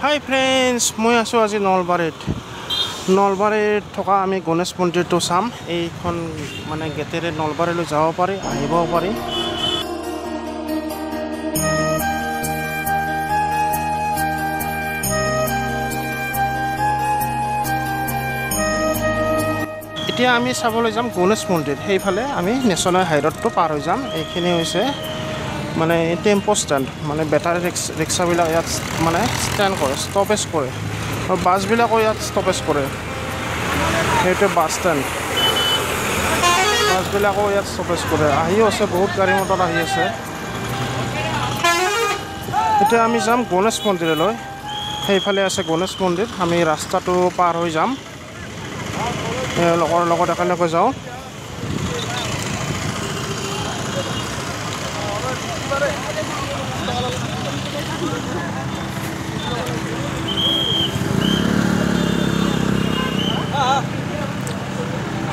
হাই friends, মই আছোঁ আজি নলবাৰীত থকা আমি গণেশ মন্দিৰটো চাম। এইখন মানে গেটেৰে নলবাৰীলৈ যাব পাৰি, আহিবও পাৰি। এতিয়া আমি চাবলৈ যাম গণেশ মন্দিৰ। সেইফালে আমি নেশ্যনেল হাইৰোডটো পাৰ হৈ যাম। এইখিনি হৈছে মানে টেম্পো ষ্টেণ্ড, মানে বেটাৰী ৰিক্সাবিলাক ইয়াত মানে ষ্টেণ্ড কৰে, ষ্টপেজ কৰে, আৰু বাছবিলাকো ইয়াত ষ্টপেজ কৰে। সেইটোৱে বাছ ষ্টেণ্ড, বাছবিলাকো ইয়াত ষ্টপেজ কৰে। আহি আছে, বহুত গাড়ী মটৰ আহি আছে। এতিয়া আমি যাম গণেশ মন্দিৰলৈ। সেইফালে আছে গণেশ মন্দিৰ। আমি ৰাস্তাটো পাৰ হৈ যাম, লগৰ লগত একেলগে যাওঁ।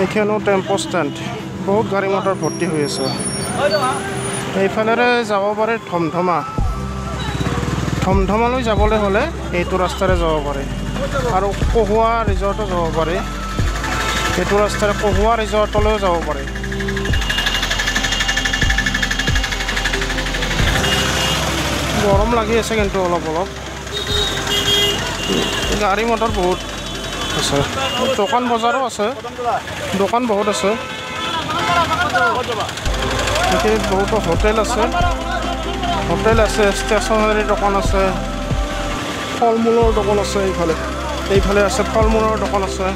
এইখনো টেম্পো ষ্টেণ্ড, বহুত গাড়ী মটৰ ভৰ্তি হৈ আছে। এইফালেৰে যাব পাৰে ধমধমালৈ যাবলৈ হ'লে এইটো ৰাস্তাৰে যাব পাৰে, আৰু কহুৱা ৰিজৰ্টো যাব পাৰে। এইটো ৰাস্তাৰে কহুৱা ৰিজৰ্টলৈও যাব পাৰে। গৰম লাগি আছে কিন্তু অলপ গাড়ী মটৰ বহুত আছে। দোকান বজাৰো আছে, দোকান বহুত আছে। এইখিনিত বহুতো হোটেল আছে, ষ্টেচনাৰী দোকান আছে, ফল মূলৰ দোকান আছে। এইফালে আছে ফল মূলৰ দোকান আছে।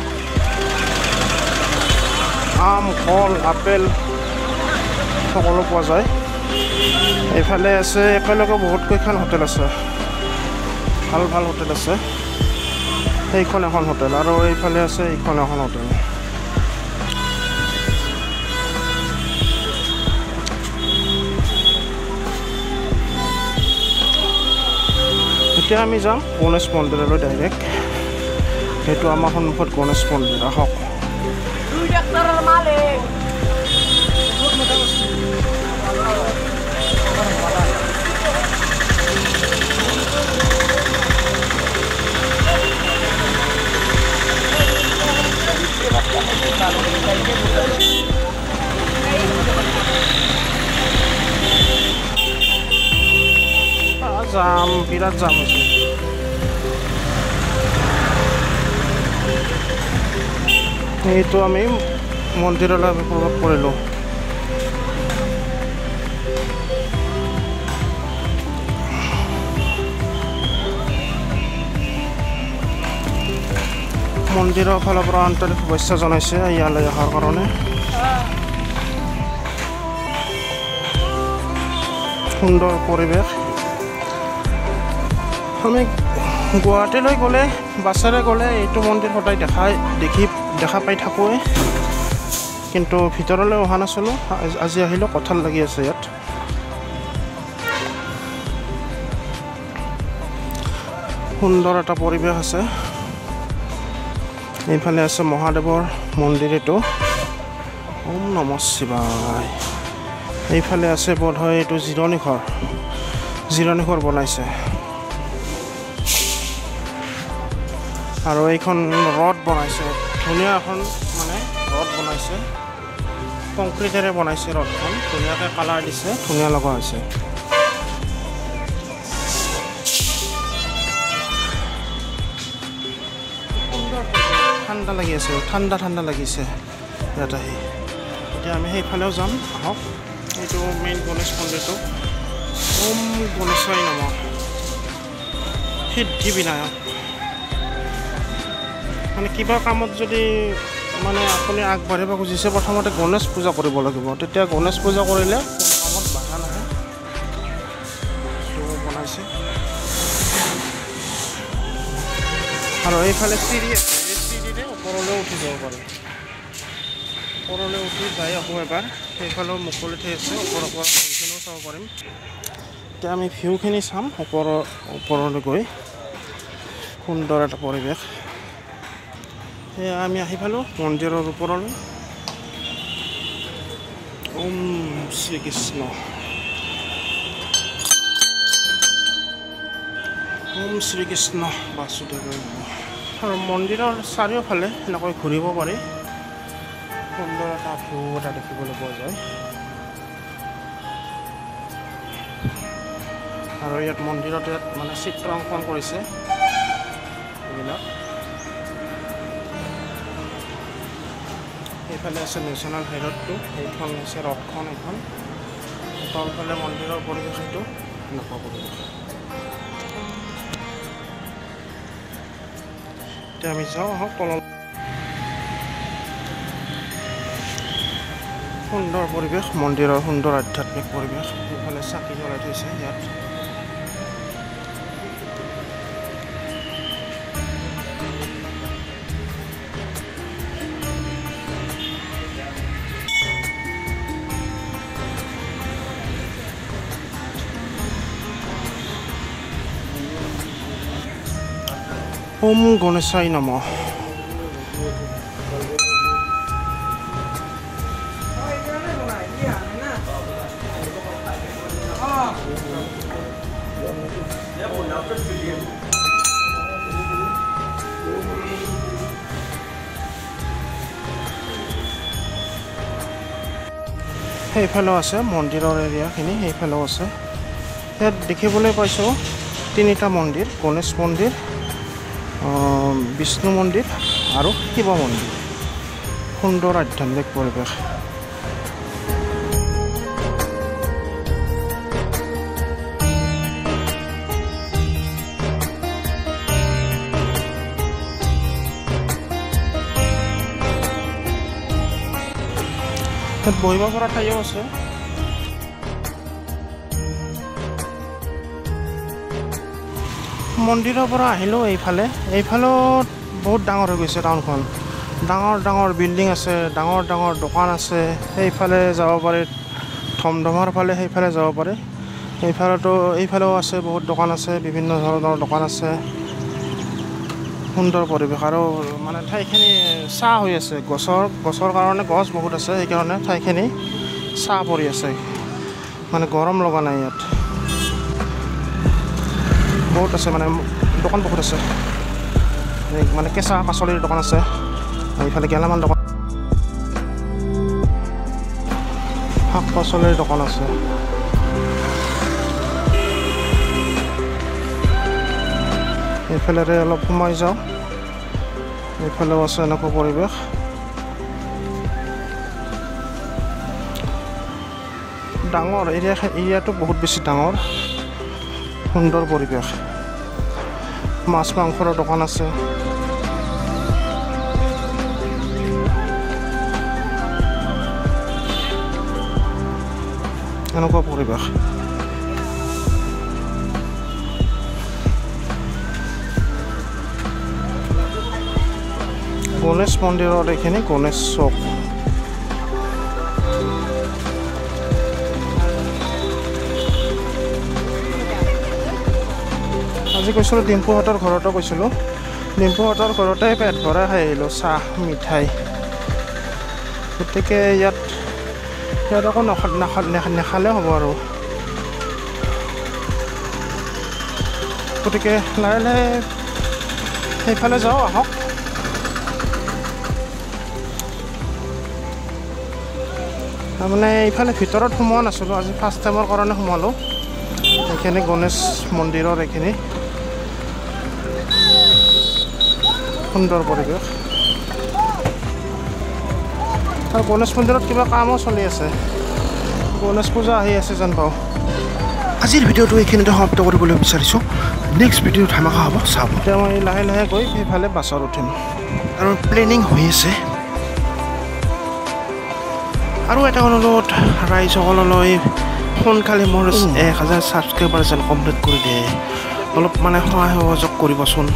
আম, কল, আপেল সকলো পোৱা যায়। এইফালে আছে একেলগে বহুত কেইখন হোটেল আছে, ভাল ভাল হোটেল আছে। সেইখন এখন হোটেল, আৰু এইফালে আছে এইখন এখন হোটেল। এতিয়া আমি যাম গণেশ মন্দিৰলৈ ডাইৰেক্ট। সেইটো আমাৰ সন্মুখত গণেশ মন্দিৰ। আহক। বিৰাট জাম হৈছে। এইটো আমি মন্দিৰলৈ আমি প্ৰৱেশ কৰিলোঁ। মন্দিৰৰ ফালৰ পৰা আন্তৰিক শুভেচ্ছা জনাইছে ইয়ালৈ অহাৰ কাৰণে। সুন্দৰ পৰিৱেশ। আমি গুৱাহাটীলৈ গ'লে, বাছেৰে গ'লে এইটো মন্দিৰ সদায় দেখা পাই থাকোঁৱেই, কিন্তু ভিতৰলৈ অহা নাছিলোঁ। আজি আহিলোঁ, কঁঠাল লাগি আছে ইয়াত। সুন্দৰ এটা পৰিৱেশ আছে। এইফালে আছে মহাদেৱৰ মন্দিৰ, এইটো ওম নমঃ শিৱায়। এইফালে আছে বোধহয় এইটো জিৰণি ঘৰ বনাইছে। আৰু এইখন ৰথ বনাইছে, ধুনীয়া এখন মানে ৰথ বনাইছে, কংক্ৰিটেৰে বনাইছে ৰথখন। ধুনীয়াকৈ কালাৰ দিছে, ধুনীয়া লগা হৈছে। ঠাণ্ডা লাগি আছে, ঠাণ্ডা লাগিছে ইয়াত আহি। এতিয়া আমি সেইফালেও যাম, আহক। এইটো মেইন গণেশ মন্দিৰটো। ওম গণেশায় নমঃ, সিদ্ধি বিনায়ক। মানে কিবা কামত যদি মানে আপুনি আগবাঢ়িব খুজিছে, প্ৰথমতে গণেশ পূজা কৰিব লাগিব। তেতিয়া গণেশ পূজা কৰিলে কামত বাধা নাহে। বনাইছে। আৰু এইফালে চিৰি আছে, এই চিৰিৰে ওপৰলৈ উঠি যাব পাৰি। ওপৰলৈ উঠি যাই আকৌ এবাৰ সেইফালেও মুকলি ঠাই আছে, ওপৰৰ পৰা সেইখিনিও চাব পাৰিম। এতিয়া আমি ভিউখিনি চাম ওপৰলৈ গৈ। সুন্দৰ এটা পৰিৱেশ। সেয়া আমি আহি পালোঁ মন্দিৰৰ ওপৰলৈ। ওম শ্ৰীকৃষ্ণ। ওম শ্ৰীকৃষ্ণ বাসুদেৱ। আৰু মন্দিৰৰ চাৰিওফালে এনেকৈ ঘূৰিব পাৰি, সুন্দৰ এটা ভিউ এটা দেখিবলৈ পোৱা যায়। আৰু ইয়াত মন্দিৰত মানে চিত্ৰ অংকন কৰিছে এইবিলাক। এইফালে আছে নেশ্যনেল হাইৰডটো, এইখন আছে ৰথখন, এইখন তলফালে মন্দিৰৰ পৰিৱেশ এইটো এনেকুৱা পৰিৱেশ। এতিয়া আমি যাওঁ আহক তলত। সুন্দৰ পৰিৱেশ, মন্দিৰৰ সুন্দৰ আধ্যাত্মিক পৰিৱেশ। এইফালে চাকি জ্বলাই থৈছে ইয়াত। ওম গণেশায় নমঃ। সেইফালেও আছে মন্দিৰৰ এৰিয়াখিনি, সেইফালেও আছে। ইয়াত দেখিবলৈ পাইছোঁ তিনিটা মন্দিৰ, গণেশ মন্দিৰ, বিষ্ণু মন্দিৰ আৰু শিৱ মন্দিৰ। সুন্দৰ আধ্যাত্মিক পৰিৱেশ। ইয়াত বহিব পৰা ঠাইও আছে। মন্দিৰৰ পৰা আহিলোঁ এইফালেও বহুত ডাঙৰ হৈ গৈছে টাউনখন। ডাঙৰ ডাঙৰ বিল্ডিং আছে, ডাঙৰ ডাঙৰ দোকান আছে। সেইফালে যাব পাৰি, ধমধমাৰ ফালে সেইফালে যাব পাৰি। এইফালেও আছে বহুত দোকান আছে, বিভিন্ন ধৰণৰ দোকান আছে। সুন্দৰ পৰিৱেশ আৰু মানে ঠাইখিনি ছাঁ হৈ আছে, গছৰ কাৰণে, গছ বহুত আছে, সেইকাৰণে ঠাইখিনি ছাঁ পৰি আছে, মানে গৰম লগা নাই। ইয়াত বহুত আছে, মানে দোকান বহুত আছে, মানে কেঁচা পাচলিৰ দোকান আছে। এইফালে গেলামাল দোকান, শাক পাচলিৰ দোকান আছে। এইফালেৰে অলপ সোমাই যাওঁ, এইফালেও আছে এনেকুৱা পৰিৱেশ। ডাঙৰ এৰিয়াটো বহুত বেছি ডাঙৰ, সুন্দৰ পৰিৱেশ। মাছ মাংসৰ দোকান আছে। এনেকুৱা পৰিৱেশ। গণেশ মন্দিৰৰ এইখিনি গণেশ চক। আজি গৈছিলোঁ ডিম্পুহঁতৰ ঘৰতো গৈছিলোঁ, ডিম্পুহঁতৰ ঘৰতে পেট ভৰাই খাই আহিলোঁ, চাহ মিঠাই। গতিকে ইয়াত আকৌ নাখালেও হ'ব আৰু। গতিকে লাহে লাহে সেইফালে যাওঁ আহক। তাৰমানে এইফালে ভিতৰত সোমোৱা নাছিলোঁ, আজি ফাৰ্ষ্ট টাইমৰ কাৰণে সোমালোঁ। এইখিনি গণেশ মন্দিৰৰ এইখিনি সুন্দৰ পৰিৱেশ। আৰু গণেশ মন্দিৰত কিবা কামো চলি আছে, গণেশ পূজা আহি আছে যেন পাওঁ। আজিৰ ভিডিঅ'টো এইখিনিতে সমাপ্ত কৰিবলৈ বিচাৰিছোঁ। নেক্সট ভিডিঅ'ত ধামাকা হ'ব, চাব। এতিয়া মই লাহে লাহে গৈ সেইফালে বাছত উঠিম আৰু প্লেনিং হৈ আছে। আৰু এটা অনুৰোধ ৰাইজসকললৈ, সোনকালে মোৰ 1000 ছাবস্ক্ৰাইবাৰ যেন কমপ্লিট কৰি দিয়ে। অলপ মানে সহায় সহযোগ কৰিবচোন।